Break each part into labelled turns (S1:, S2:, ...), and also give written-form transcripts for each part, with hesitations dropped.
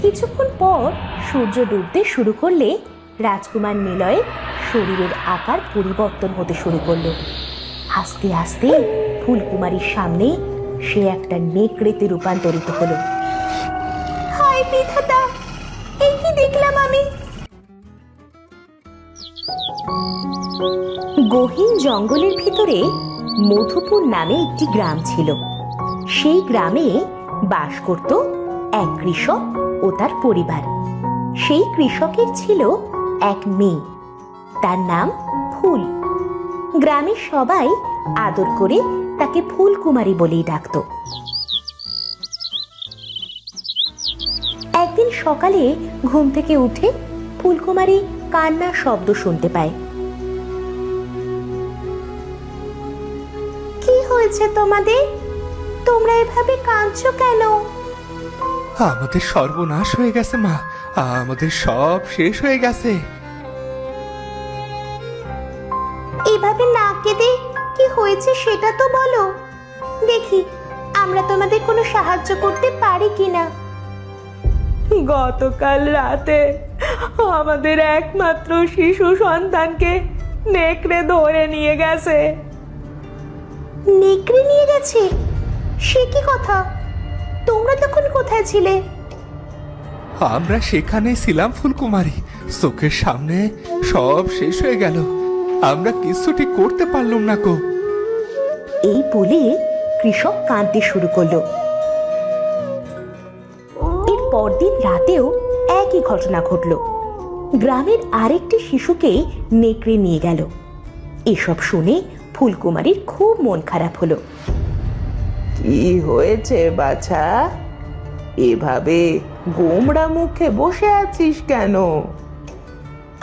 S1: কিছুক্ষণ পর সূর্য ডুবতে শুরু করলে রাজকুমার নিলয়ের শরীরের আকার পরিবর্তন হতে শুরু করলো। আস্তে আস্তে ফুলকুমারীর সামনে সে একটা নেকড়েতে রূপান্তরিত হলো। হায় বিধাতা, এই কি দেখলাম আমি! গহীন জঙ্গলের ভিতরে মধুপুর নামে একটি গ্রাম ছিল। সেই গ্রামে বাস করত এক কৃষক ও তার পরিবার। সেই কৃষকের ছিল এক মেয়ে, তার নাম ফুল। গ্রামের সবাই আদর করে তাকে ফুলকুমারী বলেই ডাকত। একদিন সকালে ঘুম থেকে উঠে ফুলকুমারী কান্নার শব্দ শুনতে পায়। কি হয়েছে তোমাদের? তোমরা এভাবে কাঁদছো কেন?
S2: আমাদের সর্বনাশ হয়ে গেছে মা, আমাদের সব শেষ হয়ে গেছে।
S1: এভাবে না কেঁদে কি হয়েছে সেটা তো বলো, দেখি আমরা তোমাদের কোনো সাহায্য করতে পারি কিনা।
S3: গতকাল রাতে আমাদের একমাত্র শিশু সন্তানকে নেকড়ে ধরে নিয়ে গেছে।
S1: নেকড়ে নিয়ে গেছে? সে কি কথা! তোমরা তখন কোথায় ছিলে?
S2: আমরা সেখানে ছিলাম ফুলকুমারী, চোখের সামনে সব শেষ হয়ে গেল, আমরা কিছুটি করতে পারলাম না গো।
S1: এই বলে কৃষক কাঁদতে শুরু করলো। এর পরদিন রাতেও একই ঘটনা ঘটলো। গ্রামের আরেকটি শিশুকে নেকড়ে নিয়ে গেল। এসব শুনে ফুলকুমারীর খুব মন খারাপ হলো।
S3: কি হয়েছে বাছা? এভাবে গোমড়া মুখে বসে আছিস কেন?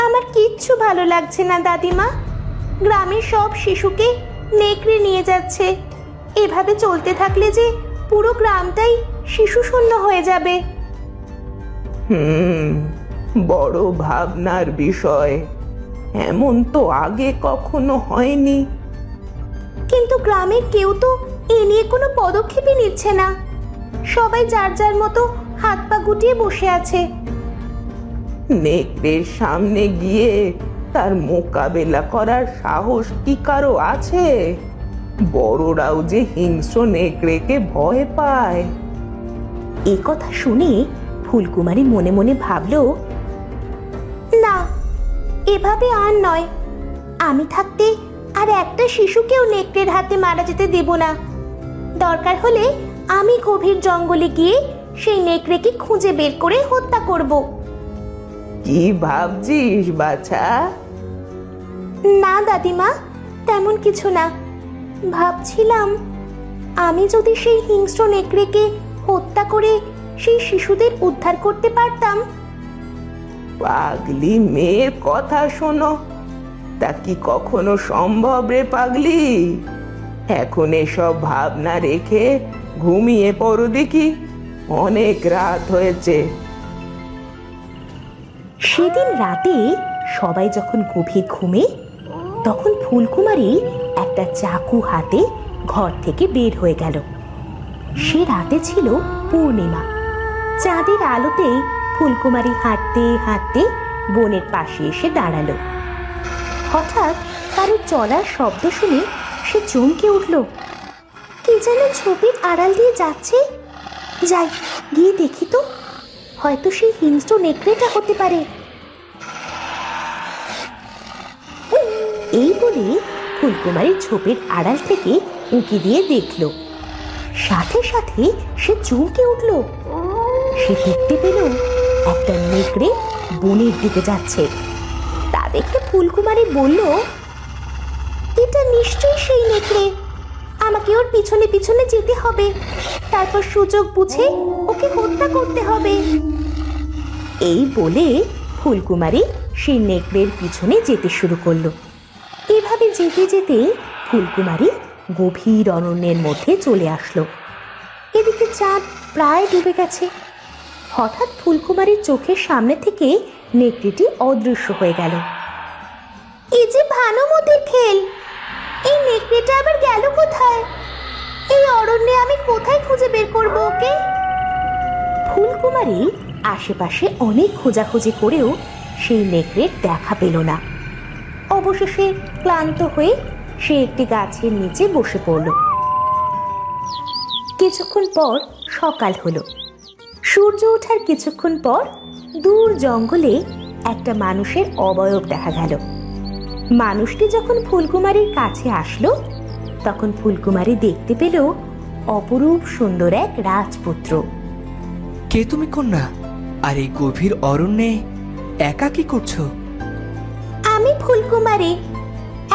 S1: আমার কিচ্ছু ভালো লাগছে না দাদিমা। গ্রামের সব শিশুকে নেকড়ে নিয়ে যাচ্ছে। এভাবে চলতে থাকলে যে পুরো গ্রামটাই শিশু শূন্য হয়ে যাবে।
S3: বড় ভাবনার বিষয়। এমন তো আগে কখনো হয়নি।
S1: কিন্তু গ্রামের কেউ তো এ নিয়ে কোনো পদক্ষেপই নিচ্ছে না। সবাই যার যার মতো হাত পা গুটিয়ে বসে আছে।
S3: নেকড়ের সামনে গিয়ে তার মোকাবেলা করার সাহস কি কারো আছে? বড়রাও যে হিংস্র নেকড়েকে ভয় পায়।
S1: এ কথা শুনে ফুলকুমারী মনে মনে ভাবল, না, এভাবে আর নয়। আমি থাকতে আর একটা শিশুকেও নেকড়ের হাতে মারা যেতে দেব না। দরকার হলে আমি গভীর জঙ্গলে গিয়ে সেই নেকড়েকে খুঁজে বের করে হত্যা করব।
S3: কি ভাবছিস বাছা?
S1: না দাদিমা, তেমন কিছু না। ভাবছিলাম আমি যদি সেই হিংস্র নেকড়েকে হত্যা করে সেই শিশুদের উদ্ধার করতে পারতাম।
S3: পাগলি মেয়ের কথা শোনো, তা কি কখনো সম্ভব রে পাগলি? এখন এসব ভাবনা রেখে ঘুমিয়ে পড়ো দেখি, অনেক রাত হয়েছে।
S1: সেদিন রাতে সবাই যখন গভীর ঘুমে, তখন ফুলকুমারী একটা চাকু হাতে ঘর থেকে বের হয়ে গেল। সে রাতে ছিল পূর্ণিমা। চাঁদের আলোতে ফুলকুমারী হাঁটতে হাঁটতে বনের পাশে এসে দাঁড়ালো। হঠাৎ কারো চলার শব্দ শুনে সে চমকে উঠল। কে যেন ঝোপের আড়াল দিয়ে যাচ্ছে। যাই, গিয়ে দেখি তো, হয়তো সেই হিংস্র নেকড়েটা হতে পারে। এই বলে ফুলকুমারী ঝোপের আড়াল থেকে উঁকি দিয়ে দেখল। সাথে সাথে সে চমকে উঠল। সে দেখতে পেল একটা নেকড়ে বনের দিকে যাচ্ছে। তা দেখে ফুলকুমারী বলল, এটা নিশ্চয়ই সেই নেকড়ে। আমাকে ওর পিছনে পিছনে যেতে হবে, তারপর সুযোগ বুঝে ওকে হত্যা করতে হবে। এই বলে ফুলকুমারী সেই নেকড়ের পিছনে যেতে শুরু করলো। এভাবে যেতে যেতে ফুলকুমারী গভীর অরণ্যের মধ্যে চলে আসলো। এদিকে চাঁদ প্রায় ডুবে গেছে। হঠাৎ ফুলকুমারীর চোখের সামনে থেকে নেকড়েটি অদৃশ্য হয়ে গেল। এই যে ভানুমতির খেল! এই নেকড়েটা আবার গেল কোথায়? এই অরণ্যে আমি কোথায় খুঁজে বের করব ওকে? ফুলকুমারী আশেপাশে অনেক খোঁজাখুঁজি করেও সেই নেকড়ের দেখা পেল না। অবশেষে ক্লান্ত হয়ে সে একটি গাছের নিচে বসে পড়ল। কিছুক্ষণ পর সকাল হলো। সূর্য ওঠার কিছুক্ষণ পর দূর জঙ্গলে একটা মানুষের অবয়ব দেখা গেল। মানুষটি যখন ফুলকুমারীর কাছে আসলো তখন ফুলকুমারী দেখতে পেল অপরূপ সুন্দর এক রাজপুত্র।
S4: কে তুমি কন্যা? আর এই গভীর অরণ্যে একা কি করছো?
S1: আমি ফুলকুমারী,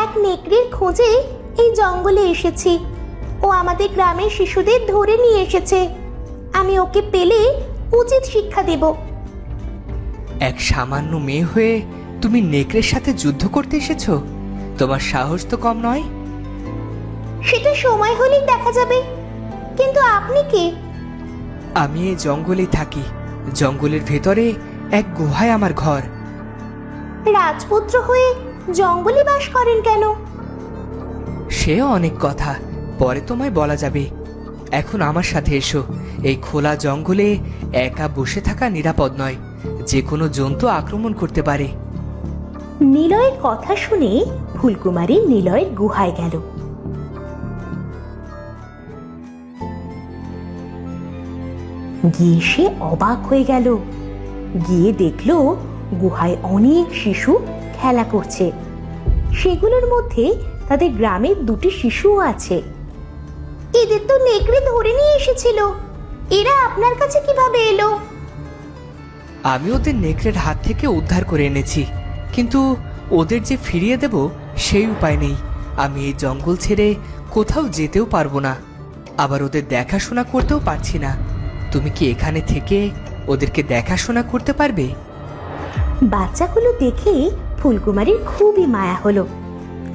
S1: এক নেকড়ের খোঁজে এই জঙ্গলে এসেছি। ও আমাদের গ্রামের শিশুদের ধরে নিয়ে এসেছে। আমি ওকে পেলে উচিত শিক্ষা দেব।
S4: এক সামান্য মেয়ে হয়ে তুমি নেকড়ের সাথে যুদ্ধ করতে এসেছো? তোমার সাহস তো কম নয়।
S1: সেটা সময় হলেই দেখা যাবে। কিন্তু আপনি কে?
S4: আমি এই জঙ্গলে থাকি। জঙ্গলের ভেতরে এক গুহায় আমার ঘর।
S1: রাজপুত্র হয়ে জঙ্গলে বাস করেন কেন?
S4: সে অনেক কথা, পরে তোমায় বলা যাবে। এখন আমার সাথে এসো। এই খোলা জঙ্গলে একা বসে থাকা নিরাপদ নয়। যে কোনো জন্তু আক্রমণ করতে পারে।
S1: নিলয়ের কথা শুনে ফুলকুমারী নিলয়ের গুহায় গেল। গিয়ে সে অবাক হয়ে গেল। গিয়ে দেখলো গুহায় অনেক শিশু খেলা করছে। সেগুলোর মধ্যে তাদের গ্রামের দুটি শিশুও আছে। এদের তো নেকড়ে ধরে নিয়ে এসেছিল। এরা আপনার কাছে কিভাবে এলো?
S4: আমি ওদের নেকড়ের হাত থেকে উদ্ধার করে এনেছি, কিন্তু ওদের যে ফিরিয়ে দেব সেই উপায় নেই। আমি এই জঙ্গল ছেড়ে কোথাও যেতেও পারবো না, আবার ওদের দেখাশোনা করতেও পারছি না। তুমি কি এখানে থেকে ওদেরকে দেখাশোনা করতে পারবে?
S1: বাচ্চাগুলো দেখে ফুলকুমারীর খুবই মায়া হলো।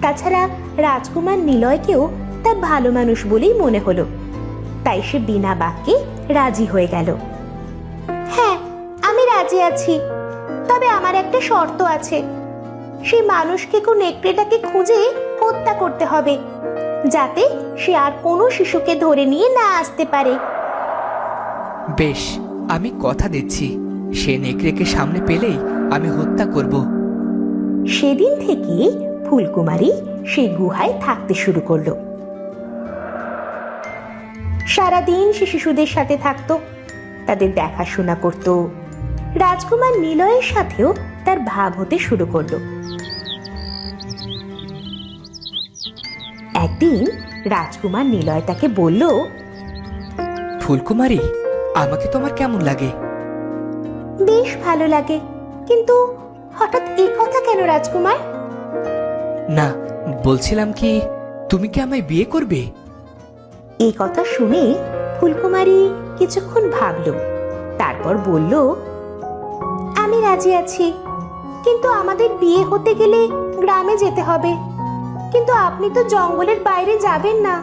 S1: তাছাড়া রাজকুমার নিলয়কেও তার ভালো মানুষ বলেই মনে হলো। তাই সে বিনা বাক্যে রাজি হয়ে গেল। হ্যাঁ, আমি রাজি আছি, তবে আমার একটা শর্ত আছে। সেই মানুষকে নেকড়েটাকে খুঁজে হত্যা করতে হবে, যাতে সে আর কোনো শিশুকে ধরে নিয়ে না আসতে পারে।
S4: বেশ, আমি কথা দিচ্ছি, সে নেকড়েকে সামনে পেলেই আমি হত্যা করব।
S1: সেদিন থেকে ফুলকুমারী সেই গুহায় থাকতে শুরু করলো। সারাদিন সে শিশুদের সাথে থাকতো, তাদের দেখাশোনা করত। রাজকুমার নিলয়ের সাথেও তার ভাব হতে শুরু করলো। একদিন রাজকুমার নিলয় তাকে বলল,
S4: ফুলকুমারী, আমাকে তোমার কেমন লাগে?
S1: বেশ ভালো লাগে, কিন্তু হঠাৎ এই কথা কেন রাজকুমার?
S4: না, বলছিলাম কি, তুমি কি আমায় বিয়ে করবে?
S1: এই কথা শুনে ফুলকুমারী কিছুক্ষণ ভাবল, তারপর বলল, আমি রাজি আছি, কিন্তু আমাদের বিয়ে হতে গেলে গ্রামে যেতে হবে। কিন্তু আপনি তো জঙ্গলের বাইরে যাবেন না।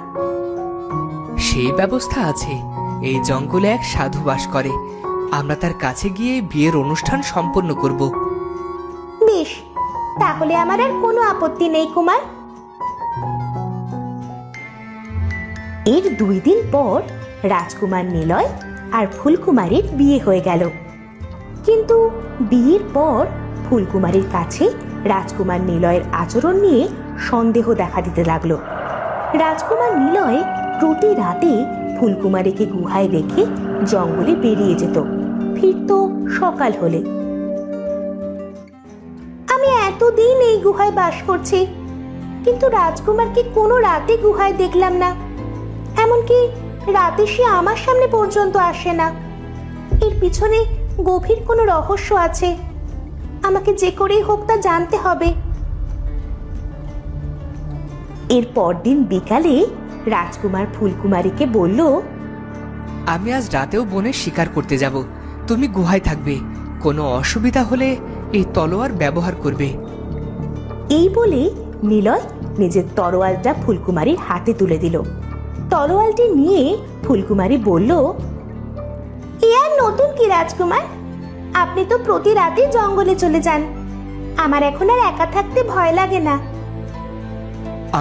S4: সেই ব্যবস্থা আছে। এই জঙ্গলে এক সাধু বাস করে। আমরা তার কাছে গিয়ে বিয়ের অনুষ্ঠান সম্পন্ন করব।
S1: বেশ, তাহলে আমার আর কোনো আপত্তি নেই কুমার। এর 2 দিন পর রাজকুমার নিলয় আর ফুলকুমারীর বিয়ে হয়ে গেল। কিন্তু বিয়ের পর ফুলকুমারীর কাছে রাজকুমার নিলয়ের আচরণ নিয়ে সন্দেহ দেখা দিতে লাগলো। রাজকুমার নিলয় প্রতি রাতে ফুলকুমারীকে গুহায় রেখে জঙ্গলে বেরিয়ে যেত, ফিরত সকাল হলে। আমি এতদিন এই গুহায় বাস করছি, কিন্তু রাজকুমারকে কোনো রাতে গুহায় দেখলাম না। এমনকি রাতে সে আমার সামনে পর্যন্ত আসে না। এর পিছনে গভীর কোনো রহস্য আছে। আমাকে যে করেই হোক তা জানতে হবে। এর পরদিন বিকালে রাজকুমার ফুলকুমারীকে বলল,
S4: আমি আজ রাতেও বনে শিকার করতে যাব। তুমি গুহায় থাকবে। কোনো অসুবিধা হলে এই তলোয়ার ব্যবহার করবে।
S1: এই বলে নিলয় নিজের তরোয়ালটা ফুলকুমারীর হাতে তুলে দিল। তরোয়ালটি নিয়ে ফুলকুমারী বলল, এ আর নতুন কি রাজকুমার? আপনি তো প্রতি রাতে জঙ্গলে চলে যান। আমার এখন আর একা থাকতে ভয় লাগে না।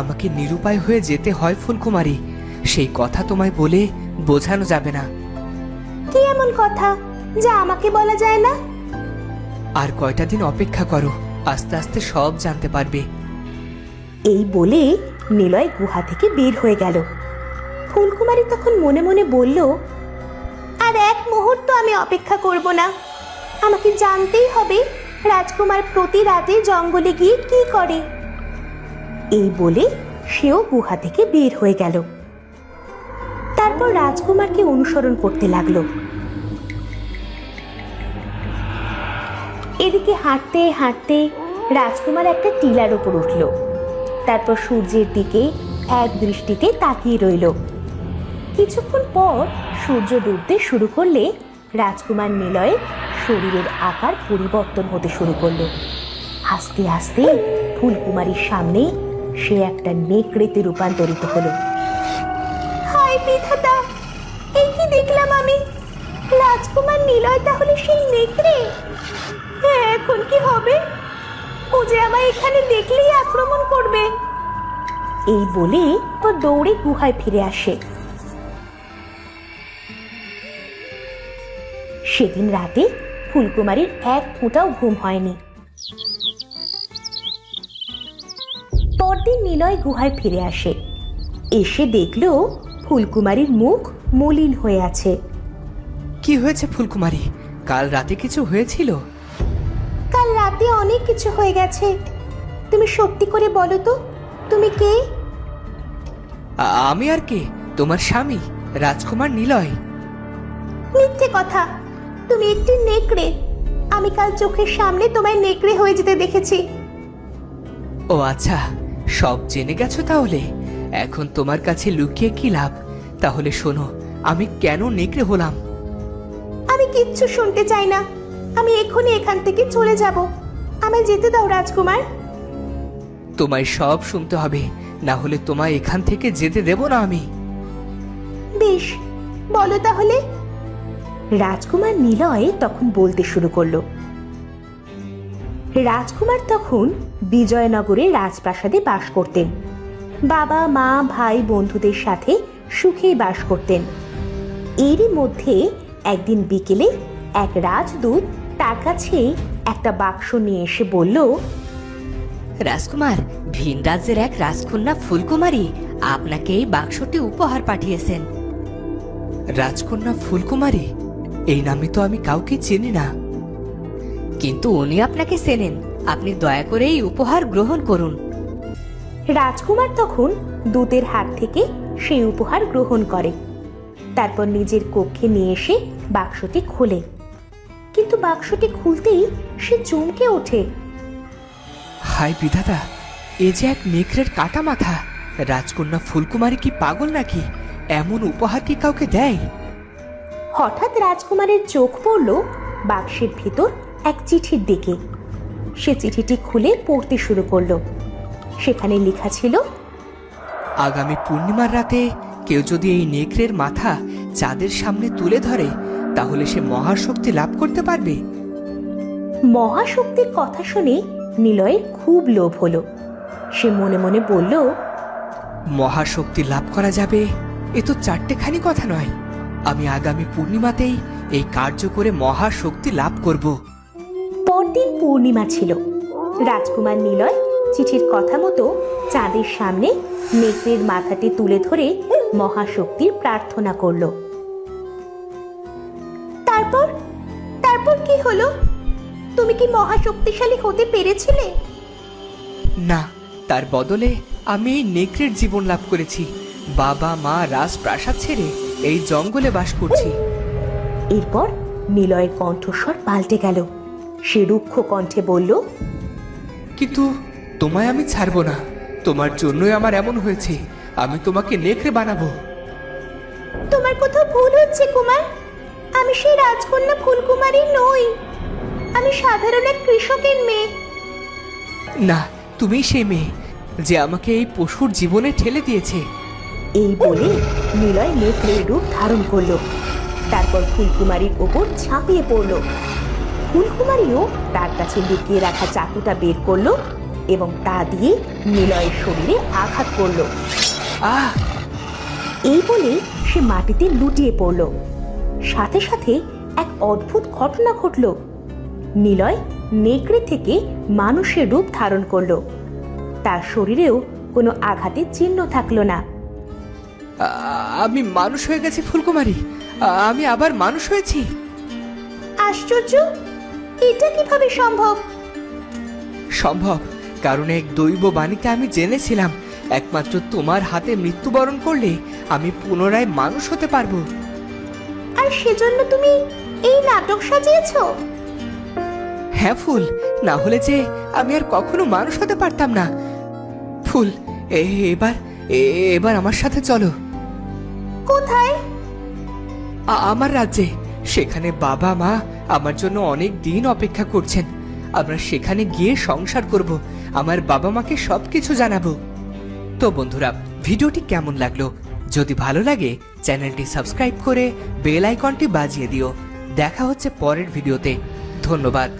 S4: আমাকে নিরুপায় হয়ে যেতে হয় ফুলকুমারী, সেই কথা তোমায় বলে বোঝানো যাবে না।
S1: কি এমন কথা যা আমাকে বলা যায় না?
S4: আর কয়টা দিন অপেক্ষা করো, আস্তে আস্তে সব জানতে পারবে।
S1: এই বলে নিলয় গুহা থেকে বের হয়ে গেল। ফুলকুমারী তখন মনে মনে বলল, আর এক মুহূর্ত আমি অপেক্ষা করব না। আমাকে জানতেই হবে রাজকুমার প্রতি রাতে জঙ্গলে গিয়ে কি করে। এই বলে সেও গুহা থেকে বের হয়ে গেল। তারপর রাজকুমারকে অনুসরণ করতে লাগলো। এদিকে হাঁটতে হাঁটতে রাজকুমার একটা টিলার উপর উঠল। তারপর সূর্যের দিকে এক দৃষ্টিতে তাকিয়ে রইল। কিছুক্ষণ পর সূর্য ডুবতে শুরু করলে রাজকুমার নিলয়ের শরীরের আকার পরিবর্তন হতে শুরু করলো। আস্তে আস্তে ফুলকুমারীর সামনে সে একটা নেকড়েতে রূপান্তরিত হলো। হায় বিধাতা, এই কি দেখলাম আমি! রাজকুমার নিলয় তাহলে সেই নেকড়ে? হ্যাঁ, এখন কি হবে? ও যে আমায় এখানে দেখলেই আক্রমণ করবে। এই বলে ও দৌড়ে গুহায় ফিরে আসে। সেদিন রাতে ফুলকুমারীর এক ফোঁটাও ঘুম হয়নি। পরদিন নিলয় গুহায় ফিরে আসে। এসে দেখল ফুলকুমারীর মুখ মলিন হয়ে আছে।
S4: কি হয়েছে ফুলকুমারী? কাল রাতে কিছু হয়েছিল?
S1: কাল রাতে অনেক কিছু হয়ে গেছে। তুমি সত্যি করে বলো তো, তুমি কে?
S4: আমি আর কে? তোমার স্বামী রাজকুমার নিলয়।
S1: মিথ্যে কথা, তুমি একটি নেকড়ে। আমি কাল চোখের সামনে তোমায় নেকড়ে হয়ে যেতে দেখেছি।
S4: ও আচ্ছা, সব জেনে গেছো তাহলে। এখন তোমার কাছে লুকিয়ে কি লাভ? তাহলে শোনো, আমি কেন নেকড়ে হলাম।
S1: আমি কিচ্ছু শুনতে চাই না। আমি এক্ষুনি এখান থেকে চলে যাব। আমায় যেতে দাও রাজকুমার।
S4: তোমায় সব শুনতে হবে, না হলে তোমায় এখান থেকে যেতে দেব না আমি।
S1: বেশ, বলো তাহলে। রাজকুমার নিলয় তখন বলতে শুরু করলো। রাজকুমার তখন বিজয়নগরে রাজপ্রাসাদে বাস করতেন। বাবা মা ভাই বন্ধুদের সাথে সুখেই বাস করতেন। এরই মধ্যে একদিন বিকেলে এক রাজদূত তার কাছে একটা বাক্স নিয়ে এসে বলল,
S5: রাজকুমার, ভিন রাজ্যের এক রাজকন্যা ফুলকুমারী আপনাকে এই বাক্সটি উপহার পাঠিয়েছেন।
S4: রাজকন্যা ফুলকুমারী? এই নামে তো আমি কাউকে চিনি না।
S5: কিন্তু উনি আপনাকে চেনেন। আপনি দয়া করে এই উপহার গ্রহণ করুন।
S1: রাজকুমার তখন দূতের হাত থেকে সেই উপহার গ্রহণ করে। তারপর নিজের কক্ষে নিয়ে এসে বাক্সটি খোলে। কিন্তু বাক্সটি খুলতেই সে চমকে ওঠে।
S4: হায় বিধাতা, এ যে এক নেকড়ের কাটা মাথা! রাজকন্যা ফুলকুমারী কি পাগল নাকি? এমন উপহার কি কাউকে দেয়?
S1: হঠাৎ রাজকুমারের চোখ পড়ল বাক্সের ভিতর এক চিঠির দিকে। সে চিঠিটি খুলে পড়তে শুরু করলো। সেখানে লেখা ছিল,
S4: আগামী পূর্ণিমার রাতে কেউ যদি এই নেকড়ের মাথা চাঁদের সামনে তুলে ধরে, তাহলে সে মহাশক্তি লাভ করতে পারবে।
S1: মহাশক্তির কথা শুনে নিলয়ের খুব লোভ হলো। সে মনে মনে বলল,
S4: মহাশক্তি লাভ করা যাবে, এ তো চারটেখানি কথা নয়। আমি আগামী পূর্ণিমাতেই এই কার্য করে মহাশক্তি লাভ করব।
S1: পরদিন পূর্ণিমা ছিল। রাজকুমার নিলয় চিঠির কথা মতো চাঁদের সামনে নেকড়ের মাথাটি তুলে ধরে মহাশক্তির প্রার্থনা করল। তারপর তারপর কি হলো? তুমি কি মহাশক্তিশালী হতে পেরেছিলে?
S4: না, তার বদলে আমি এই নেকড়ের জীবন লাভ করেছি। বাবা মা রাজপ্রাসাদ ছেড়ে এই জঙ্গলে বাস করছি।
S1: এরপর নিলয়ের কণ্ঠস্বর পাল্টে গেল। সে রুক্ষ কণ্ঠে বলল,
S4: কিন্তু তোমায় আমি ছাড়বো না। তোমার জন্যই আমার এমন হয়েছে। আমি তোমাকে নেকড়ে বানাবো।
S1: তোমার কোথাও ভুল হচ্ছে কুমার। আমি সেই রাজকন্যা ফুলকুমারী নই। আমি সাধারণ এক কৃষকের মেয়ে।
S4: না, তুমি সেই মেয়ে যে আমাকে এই পশুর জীবনে ঠেলে দিয়েছে।
S1: এই বলে নিলয় নেকড়ের রূপ ধারণ করলো। তারপর ফুলকুমারীর ওপর ঝাঁপিয়ে পড়ল। ফুলকুমারীও তার কাছে লুকিয়ে রাখা চাকুটা বের করলো এবং তা দিয়ে নিলয়ের শরীরে আঘাত করলো।
S4: আহ!
S1: এই বলে সে মাটিতে লুটিয়ে পড়ল। সাথে সাথে এক অদ্ভুত ঘটনা ঘটল। নিলয় নেকড়ে থেকে মানুষের রূপ ধারণ করলো। তার শরীরেও কোনো আঘাতের চিহ্ন থাকলো না।
S4: আমি মানুষ হয়ে গেছি ফুলকুমারী, আমি আবার মানুষ হয়েছি।
S1: আশ্চর্য, এটা কিভাবে সম্ভব?
S4: সম্ভব, কারণ এক দৈব বাণীতে আমি জেনেছিলাম একমাত্র তোমার হাতে মৃত্যুবরণ করলে আমি পুনরায় মানুষ হতে পারবো।
S1: আর সেজন্য তুমি এই নাটক সাজিয়েছো?
S4: হ্যাঁ ফুল, না হলে যে আমি আর কখনো মানুষ হতে পারতাম না। ফুল, এবার আমার সাথে চলো।
S1: কোথায়?
S4: আমার রাজ্যে। সেখানে বাবা মা আমার জন্য অনেক দিন অপেক্ষা করছেন। আমরা সেখানে গিয়ে সংসার করব, আমার বাবা মাকে সবকিছু জানাবো। তো বন্ধুরা, ভিডিওটি কেমন লাগলো? যদি ভালো লাগে চ্যানেলটি সাবস্ক্রাইব করে বেল আইকনটি বাজিয়ে দিও। দেখা হচ্ছে পরের ভিডিওতে। ধন্যবাদ।